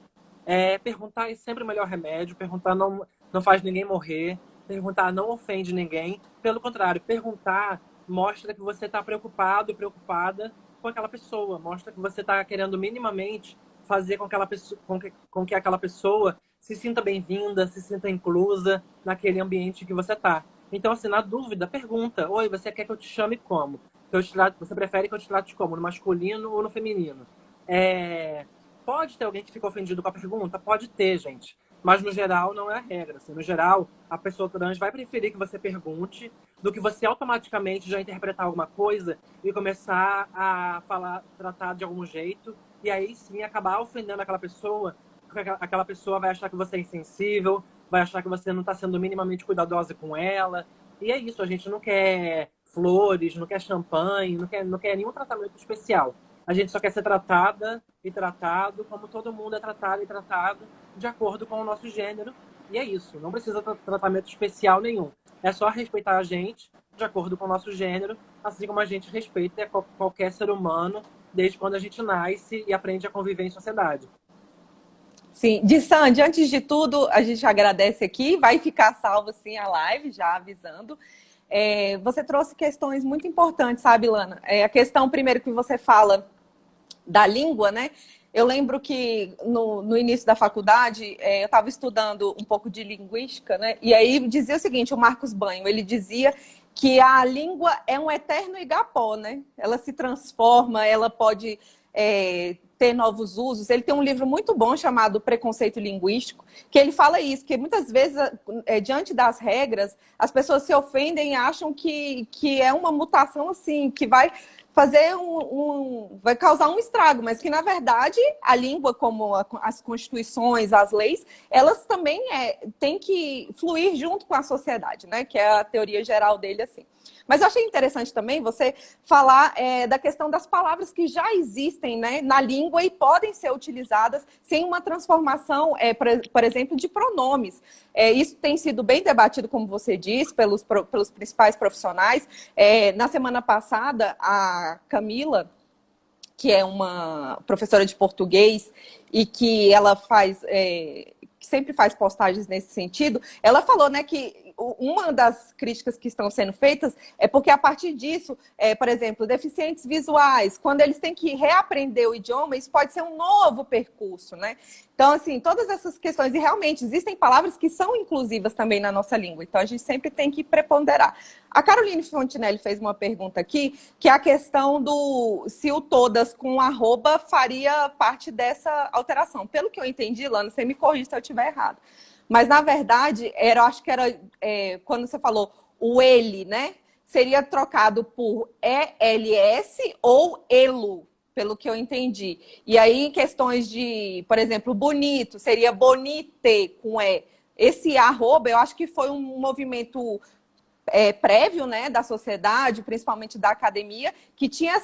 [SPEAKER 2] Perguntar é sempre o melhor remédio. Perguntar não faz ninguém morrer. Perguntar não ofende ninguém. Pelo contrário, perguntar mostra que você está preocupado, preocupada com aquela pessoa. Mostra que você está querendo minimamente fazer com que aquela pessoa se sinta bem-vinda, se sinta inclusa naquele ambiente que você está. Então, assim, na dúvida, pergunta. Oi, você quer que eu te chame como? Você prefere que eu te trate como? No masculino ou no feminino? Pode ter alguém que fica ofendido com a pergunta? Pode ter, gente. Mas, no geral, não é a regra. Assim, no geral, a pessoa trans vai preferir que você pergunte do que você automaticamente já interpretar alguma coisa e começar a tratar de algum jeito e aí sim acabar ofendendo aquela pessoa, porque aquela pessoa vai achar que você é insensível, vai achar que você não está sendo minimamente cuidadosa com ela. E é isso, a gente não quer flores, não quer champanhe, não quer nenhum tratamento especial. A gente só quer ser tratada e tratado como todo mundo é tratado e tratado de acordo com o nosso gênero. E é isso, não precisa de tratamento especial nenhum. É só respeitar a gente de acordo com o nosso gênero, assim como a gente respeita qualquer ser humano desde quando a gente nasce e aprende a conviver em sociedade.
[SPEAKER 1] Sim, de Sandy, antes de tudo, a gente agradece aqui, vai ficar salvo sim a live, já avisando. Você trouxe questões muito importantes, sabe, Lana? A questão, primeiro, que você fala da língua, né? Eu lembro que no início da faculdade, eu estava estudando um pouco de linguística, né? E aí dizia o seguinte, o Marcos Banho, ele dizia que a língua é um eterno igapó, né? Ela se transforma, ela pode ter novos usos. Ele tem um livro muito bom chamado Preconceito Linguístico, que ele fala isso, que muitas vezes, diante das regras, as pessoas se ofendem e acham que é uma mutação assim, que vai fazer vai causar um estrago, mas que, na verdade, a língua, como as constituições, as leis, elas também têm que fluir junto com a sociedade, né? Que é a teoria geral dele, assim. Mas eu achei interessante também você falar da questão das palavras que já existem, né, na língua e podem ser utilizadas sem uma transformação, por exemplo, de pronomes. Isso tem sido bem debatido, como você disse, pelos principais profissionais. Na semana passada, a Camila, que é uma professora de português e que ela que sempre faz postagens nesse sentido, ela falou, né, que uma das críticas que estão sendo feitas é porque a partir disso, por exemplo, deficientes visuais, quando eles têm que reaprender o idioma, isso pode ser um novo percurso, né? Então, assim, todas essas questões, e realmente existem palavras que são inclusivas também na nossa língua, então a gente sempre tem que preponderar. A Caroline Fontinelli fez uma pergunta aqui, que é a questão do se o todas com arroba faria parte dessa alteração. Pelo que eu entendi, Lana, você me corrija se eu estiver errado. Mas, na verdade, acho que era quando você falou o ele, né? Seria trocado por ELS ou ELO, pelo que eu entendi. E aí, em questões de, por exemplo, bonito, seria bonite com E. Esse arroba, eu acho que foi um movimento prévio, né, da sociedade, principalmente da academia, que tinha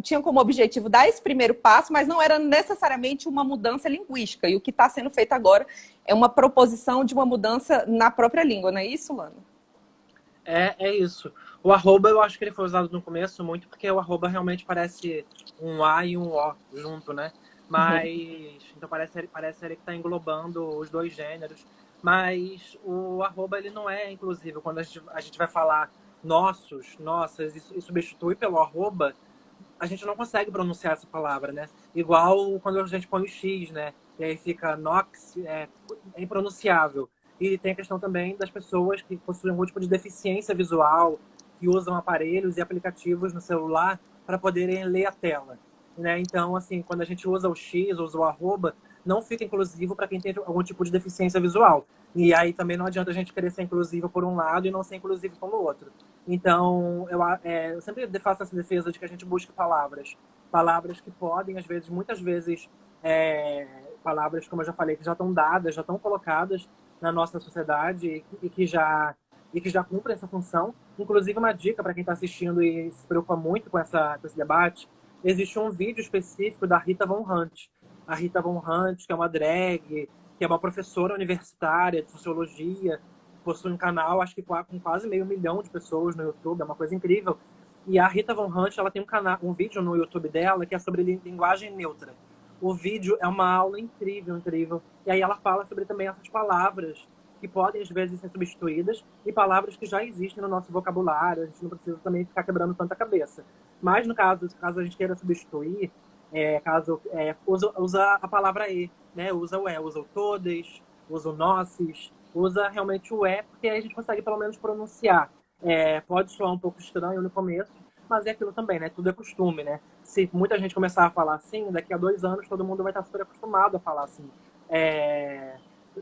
[SPEAKER 1] tinha como objetivo dar esse primeiro passo, mas não era necessariamente uma mudança linguística. E o que está sendo feito agora é uma proposição de uma mudança na própria língua, não é isso, Lana?
[SPEAKER 2] É isso. O arroba, eu acho que ele foi usado no começo muito porque o arroba realmente parece um A e um O junto, né? Mas, então parece ele que está englobando os dois gêneros. Mas o arroba, ele não é inclusivo. Quando a gente vai falar nossos, nossas, e substitui pelo arroba, a gente não consegue pronunciar essa palavra, né? Igual quando a gente põe o X, né? E aí fica nox, é impronunciável. E tem a questão também das pessoas que possuem algum tipo de deficiência visual, que usam aparelhos e aplicativos no celular para poderem ler a tela, né? Então, assim, quando a gente usa o X, usa o arroba, não fica inclusivo para quem tem algum tipo de deficiência visual. E aí também não adianta a gente querer ser inclusivo por um lado e não ser inclusivo pelo outro. Então, eu sempre faço essa defesa de que a gente busque palavras que podem, às vezes, muitas vezes, palavras, como eu já falei, que já estão dadas, já estão colocadas na nossa sociedade e que já cumprem essa função. Inclusive, uma dica para quem está assistindo e se preocupa muito com esse debate, existe um vídeo específico da Rita Von Hunt. A Rita Von Hunt, que é uma drag, que é uma professora universitária de sociologia, possui um canal, acho que com quase 500 mil de pessoas no YouTube, é uma coisa incrível. E a Rita Von Hunt, ela tem um vídeo no YouTube dela que é sobre linguagem neutra. O vídeo é uma aula incrível, incrível. E aí ela fala sobre também essas palavras que podem, às vezes, ser substituídas e palavras que já existem no nosso vocabulário. A gente não precisa também ficar quebrando tanta cabeça. Mas, no caso a gente queira substituir, usa a palavra e, né? Usa o usa o todas, usa o nossos, usa realmente o porque aí a gente consegue pelo menos pronunciar. Pode soar um pouco estranho no começo, mas é aquilo também, né? Tudo é costume, né? Se muita gente começar a falar assim, daqui a 2 anos todo mundo vai estar super acostumado a falar assim.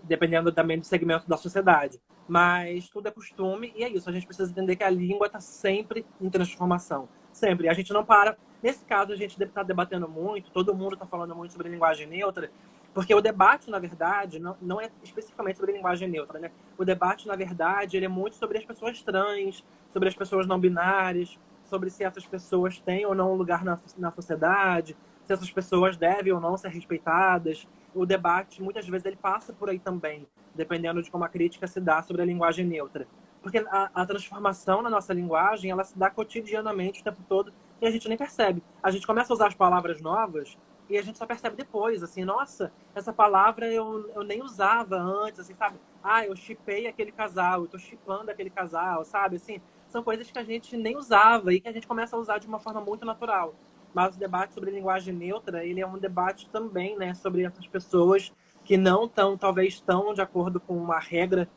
[SPEAKER 2] Dependendo também do segmento da sociedade. Mas tudo é costume e é isso. A gente precisa entender que a língua está sempre em transformação. Sempre. A gente não para. Nesse caso, a gente está debatendo muito, todo mundo está falando muito sobre linguagem neutra, porque o debate, na verdade, não é especificamente sobre linguagem neutra, né? O debate, na verdade, ele é muito sobre as pessoas trans, sobre as pessoas não binárias, sobre se essas pessoas têm ou não um lugar na sociedade, se essas pessoas devem ou não ser respeitadas. O debate, muitas vezes, ele passa por aí também, dependendo de como a crítica se dá sobre a linguagem neutra. Porque a transformação na nossa linguagem, ela se dá cotidianamente o tempo todo e a gente nem percebe. A gente começa a usar as palavras novas e a gente só percebe depois, assim, nossa, essa palavra eu nem usava antes, assim, sabe? Eu shippei aquele casal, eu tô shippando aquele casal, sabe? Assim, são coisas que a gente nem usava e que a gente começa a usar de uma forma muito natural. Mas o debate sobre linguagem neutra, ele é um debate também, né, sobre essas pessoas que não estão, talvez, estão de acordo com uma regra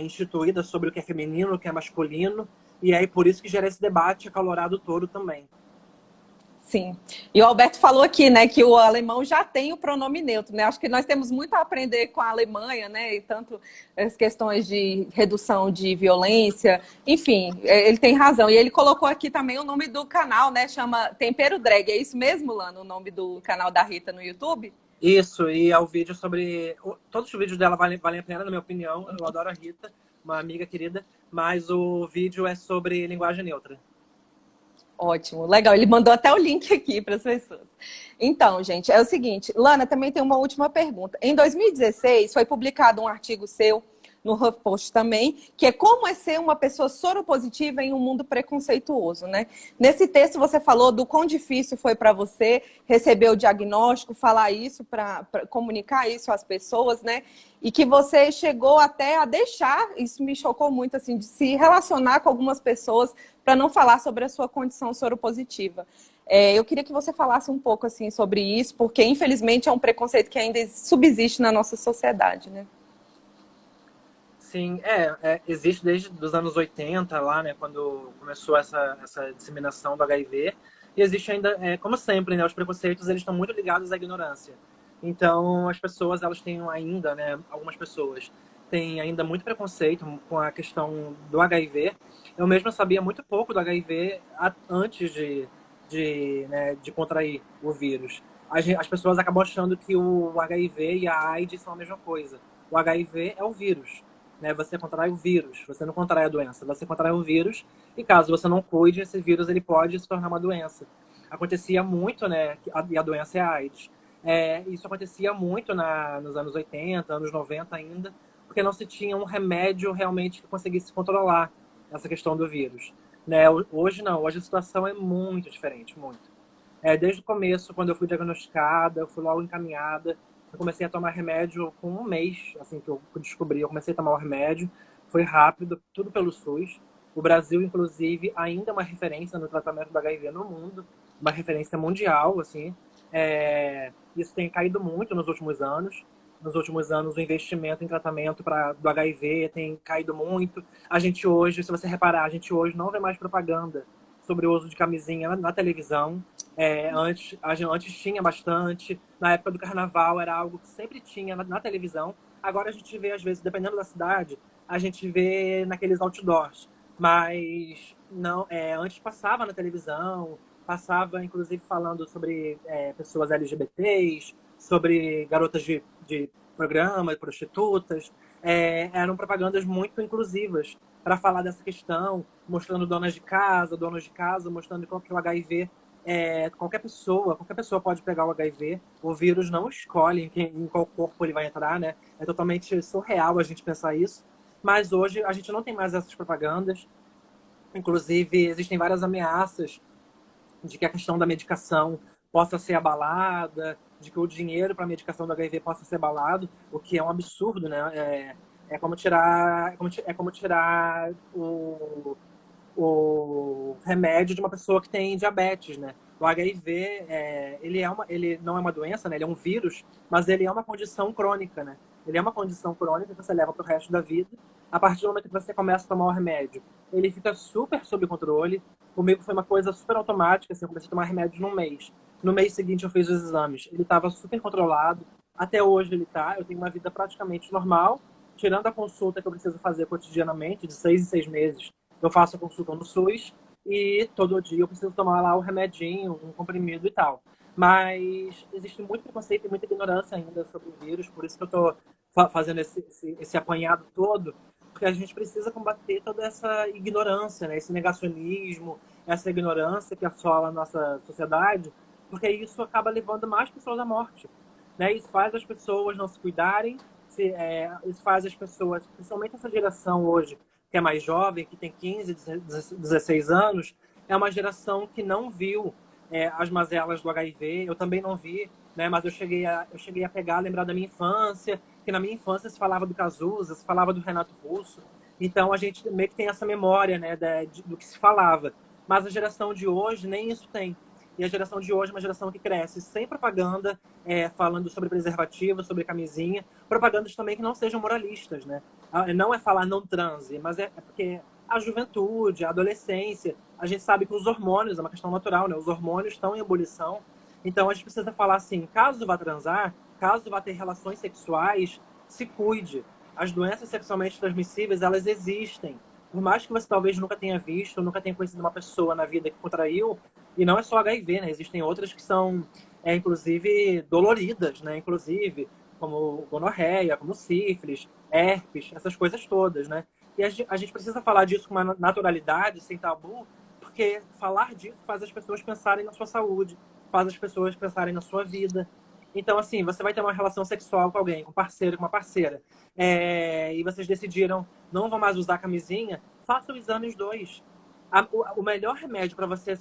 [SPEAKER 2] instituída sobre o que é feminino, o que é masculino, e aí por isso que gera esse debate acalorado todo também.
[SPEAKER 1] Sim. E o Alberto falou aqui, né, que o alemão já tem o pronome neutro, né? Acho que nós temos muito a aprender com a Alemanha, né? E tanto as questões de redução de violência, enfim, ele tem razão. E ele colocou aqui também o nome do canal, né? Chama Tempero Drag. É isso mesmo, Lana, o nome do canal da Rita no YouTube?
[SPEAKER 2] Isso, e é o vídeo sobre... Todos os vídeos dela valem a pena, na minha opinião. Eu adoro a Rita, uma amiga querida, mas o vídeo é sobre linguagem neutra.
[SPEAKER 1] Ótimo, legal. Ele mandou até o link aqui para as pessoas. Então, gente, é o seguinte, Lana, também tem uma última pergunta. Em 2016, foi publicado um artigo seu no HuffPost também, que é como é ser uma pessoa soropositiva em um mundo preconceituoso, né? Nesse texto você falou do quão difícil foi para você receber o diagnóstico, falar isso, para comunicar isso às pessoas, né? E que você chegou até a deixar, isso me chocou muito, assim, de se relacionar com algumas pessoas para não falar sobre a sua condição soropositiva. Eu queria que você falasse um pouco assim sobre isso, porque infelizmente é um preconceito que ainda subsiste na nossa sociedade, né?
[SPEAKER 2] Sim, existe desde os anos 80 lá, né, quando começou essa disseminação do HIV, e existe ainda, como sempre, né, os preconceitos eles estão muito ligados à ignorância. Então, as pessoas, elas têm ainda, né, algumas pessoas têm ainda muito preconceito com a questão do HIV. Eu mesmo sabia muito pouco do HIV antes de contrair o vírus. As pessoas acabam achando que o HIV e a AIDS são a mesma coisa. O HIV é o vírus, né? Você contrai o vírus, você não contrai a doença, você contrai o vírus e caso você não cuide, esse vírus ele pode se tornar uma doença. Acontecia muito, né? E a doença é a AIDS. Isso acontecia muito nos anos 80, anos 90 ainda, porque não se tinha um remédio realmente que conseguisse controlar essa questão do vírus. Né? Hoje não, hoje a situação é muito diferente, muito. Desde o começo, quando eu fui diagnosticada, eu fui logo encaminhada, eu comecei a tomar remédio com um mês, assim que eu descobri, eu comecei a tomar o remédio, foi rápido, tudo pelo SUS. O Brasil, inclusive, ainda é uma referência no tratamento do HIV no mundo, uma referência mundial, assim. Isso tem caído muito nos últimos anos. nos últimos anos o investimento em tratamento do HIV tem caído muito. A gente hoje, se você reparar, a gente hoje não vê mais propaganda sobre o uso de camisinha na televisão. Antes tinha bastante. Na época do carnaval era algo que sempre tinha na televisão. Agora a gente vê, às vezes, dependendo da cidade, a gente vê naqueles outdoors. Mas não, antes passava na televisão, passava inclusive falando sobre pessoas LGBTs, sobre garotas de programa, prostitutas. Eram propagandas muito inclusivas para falar dessa questão, mostrando donos de casa, mostrando que o HIV qualquer pessoa pode pegar o HIV. O vírus não escolhe em qual corpo ele vai entrar, né? É totalmente surreal a gente pensar isso. Mas hoje a gente não tem mais essas propagandas. Inclusive, existem várias ameaças de que a questão da medicação possa ser abalada, de que o dinheiro para a medicação do HIV possa ser abalado, o que é um absurdo, né? É como tirar o remédio de uma pessoa que tem diabetes, né? O HIV, ele não é uma doença, né? Ele é um vírus, mas ele é uma condição crônica, né? Ele é uma condição crônica que você leva para o resto da vida. A partir do momento que você começa a tomar o remédio, ele fica super sob controle. Comigo foi uma coisa super automática, assim, eu comecei a tomar remédio num mês. No mês seguinte eu fiz os exames. Ele estava super controlado. Até hoje ele tá. Eu tenho uma vida praticamente normal, tirando a consulta que eu preciso fazer cotidianamente, de 6 em 6 meses. Eu faço a consulta no SUS e todo dia eu preciso tomar lá o remedinho, um comprimido e tal. Mas existe muito preconceito e muita ignorância ainda sobre o vírus, por isso que eu estou fazendo esse apanhado todo, porque a gente precisa combater toda essa ignorância, né? Esse negacionismo, essa ignorância que assola a nossa sociedade, porque isso acaba levando mais pessoas à morte, né? Isso faz as pessoas não se cuidarem, isso faz as pessoas, principalmente essa geração hoje, que é mais jovem, que tem 15, 16 anos, é uma geração que não viu as mazelas do HIV. Eu também não vi, né? Mas eu cheguei a pegar, lembrar da minha infância, que na minha infância se falava do Cazuza, se falava do Renato Russo. Então a gente meio que tem essa memória, né, do que se falava. Mas a geração de hoje nem isso tem. E a geração de hoje é uma geração que cresce sem propaganda, falando sobre preservativo, sobre camisinha. Propagandas também que não sejam moralistas, né? Não é falar não transe, mas é porque a juventude, a adolescência, a gente sabe que os hormônios, é uma questão natural, né? Os hormônios estão em ebulição. Então a gente precisa falar assim, caso vá transar, caso vá ter relações sexuais, se cuide. As doenças sexualmente transmissíveis, elas existem. Por mais que você talvez nunca tenha visto, nunca tenha conhecido uma pessoa na vida que contraiu, e não é só HIV, né? Existem outras que são, inclusive, doloridas, né? Inclusive, como gonorreia, como sífilis, herpes, essas coisas todas, né? E a gente precisa falar disso com uma naturalidade, sem tabu, porque falar disso faz as pessoas pensarem na sua saúde, faz as pessoas pensarem na sua vida. Então, assim, você vai ter uma relação sexual com alguém, com um parceiro, com uma parceira, e vocês decidiram não vão mais usar camisinha, faça o exame os dois. O melhor remédio para você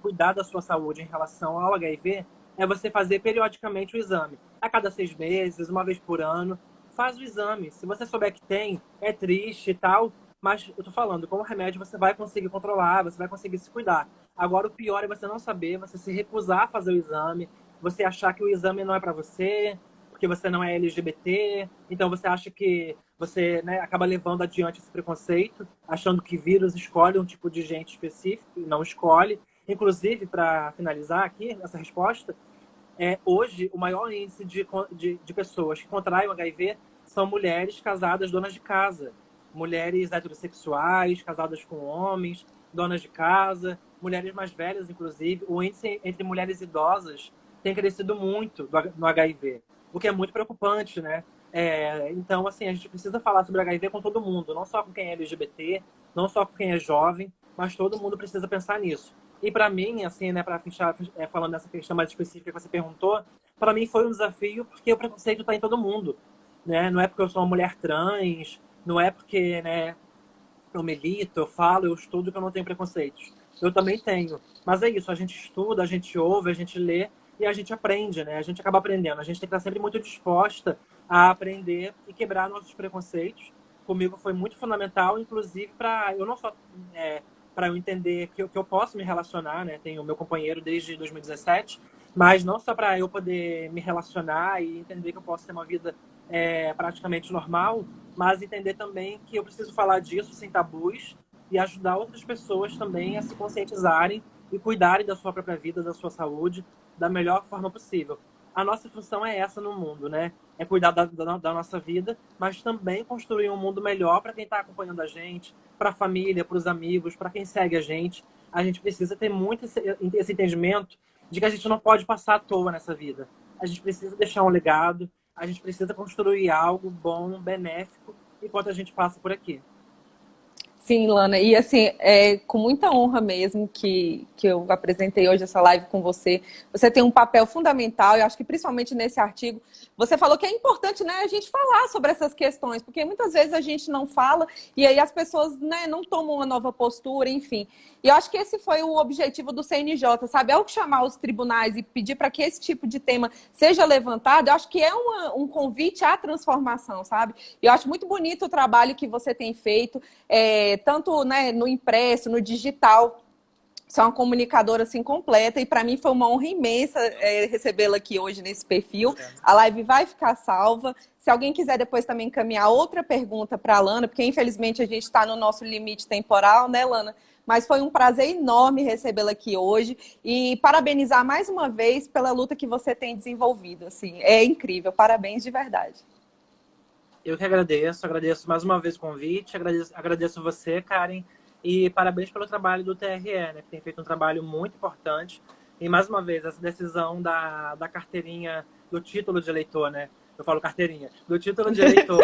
[SPEAKER 2] cuidar da sua saúde em relação ao HIV é você fazer periodicamente o exame. A cada 6 meses, uma vez por ano, faz o exame. Se você souber que tem, é triste e tal, mas eu tô falando, com o remédio você vai conseguir controlar, você vai conseguir se cuidar. Agora, o pior é você não saber, você se recusar a fazer o exame, você achar que o exame não é para você, porque você não é LGBT, então você acha que você, né, acaba levando adiante esse preconceito, achando que vírus escolhe um tipo de gente específico e não escolhe. Inclusive, para finalizar aqui essa resposta, hoje o maior índice de pessoas que contraem o HIV são mulheres casadas, donas de casa. Mulheres heterossexuais, casadas com homens, donas de casa, mulheres mais velhas, inclusive. O índice entre mulheres idosas tem crescido muito no HIV, o que é muito preocupante, né? Então, assim, a gente precisa falar sobre HIV com todo mundo, não só com quem é LGBT, não só com quem é jovem, mas todo mundo precisa pensar nisso. E para mim, assim, né, para fechar falando dessa questão mais específica que você perguntou, para mim foi um desafio porque o preconceito está em todo mundo, né? Não é porque eu sou uma mulher trans, não é porque, né, eu milito, eu falo, eu estudo que eu não tenho preconceitos. Eu também tenho. Mas é isso, a gente estuda, a gente ouve, a gente lê e a gente aprende, né? A gente acaba aprendendo. A gente tem que estar sempre muito disposta a aprender e quebrar nossos preconceitos. Comigo foi muito fundamental, inclusive para eu não só para eu entender que eu posso me relacionar, né? Tenho meu companheiro desde 2017, Mas não só para eu poder me relacionar e entender que eu posso ter uma vida praticamente normal, mas entender também que eu preciso falar disso sem tabus e ajudar outras pessoas também a se conscientizarem e cuidarem da sua própria vida, da sua saúde, da melhor forma possível. A nossa função é essa no mundo, né? É cuidar da nossa vida, mas também construir um mundo melhor para quem está acompanhando a gente, para a família, para os amigos, para quem segue a gente. A gente precisa ter muito esse entendimento de que a gente não pode passar à toa nessa vida. A gente precisa deixar um legado, a gente precisa construir algo bom, benéfico, enquanto a gente passa por aqui.
[SPEAKER 1] Sim, Lana, e assim, é com muita honra mesmo que eu apresentei hoje essa live com você. Você tem um papel fundamental, eu acho que principalmente nesse artigo, você falou que é importante, né, a gente falar sobre essas questões, porque muitas vezes a gente não fala e aí as pessoas, né, não tomam uma nova postura, enfim. E eu acho que esse foi o objetivo do CNJ, sabe? Ao chamar os tribunais e pedir para que esse tipo de tema seja levantado, eu acho que é um convite à transformação, sabe? E eu acho muito bonito o trabalho que você tem feito, tanto, né, no impresso, no digital. Você é uma comunicadora assim completa e para mim foi uma honra imensa recebê-la aqui hoje nesse perfil. A live vai ficar salva. Se alguém quiser depois também encaminhar outra pergunta para a Lana, porque infelizmente a gente está no nosso limite temporal, né, Lana? Mas foi um prazer enorme recebê-la aqui hoje e parabenizar mais uma vez pela luta que você tem desenvolvido. Assim, é incrível. Parabéns de verdade.
[SPEAKER 2] Eu que agradeço mais uma vez o convite, agradeço você, Karen, e parabéns pelo trabalho do TRE, né, que tem feito um trabalho muito importante. E mais uma vez, essa decisão da carteirinha, do título de eleitor, né? Eu falo carteirinha, do título de eleitor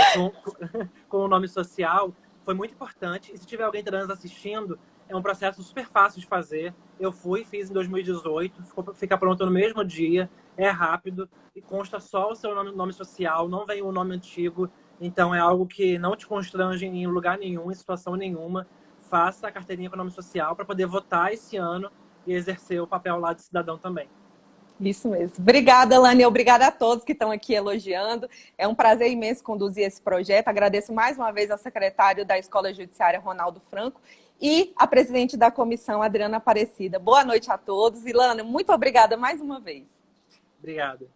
[SPEAKER 2] com o nome social, foi muito importante. E se tiver alguém trans assistindo, é um processo super fácil de fazer. Eu fiz em 2018, fica pronto no mesmo dia, é rápido e consta só o seu nome social, não vem o nome antigo. Então é algo que não te constrange em lugar nenhum, em situação nenhuma. Faça a carteirinha com nome social para poder votar esse ano e exercer o papel lá de cidadão também.
[SPEAKER 1] Isso mesmo. Obrigada, Lani. Obrigada a todos que estão aqui elogiando. É um prazer imenso conduzir esse projeto. Agradeço mais uma vez ao secretário da Escola Judiciária, Ronaldo Franco, e a presidente da comissão, Adriana Aparecida. Boa noite a todos. E, Lana, muito obrigada mais uma vez.
[SPEAKER 2] Obrigado.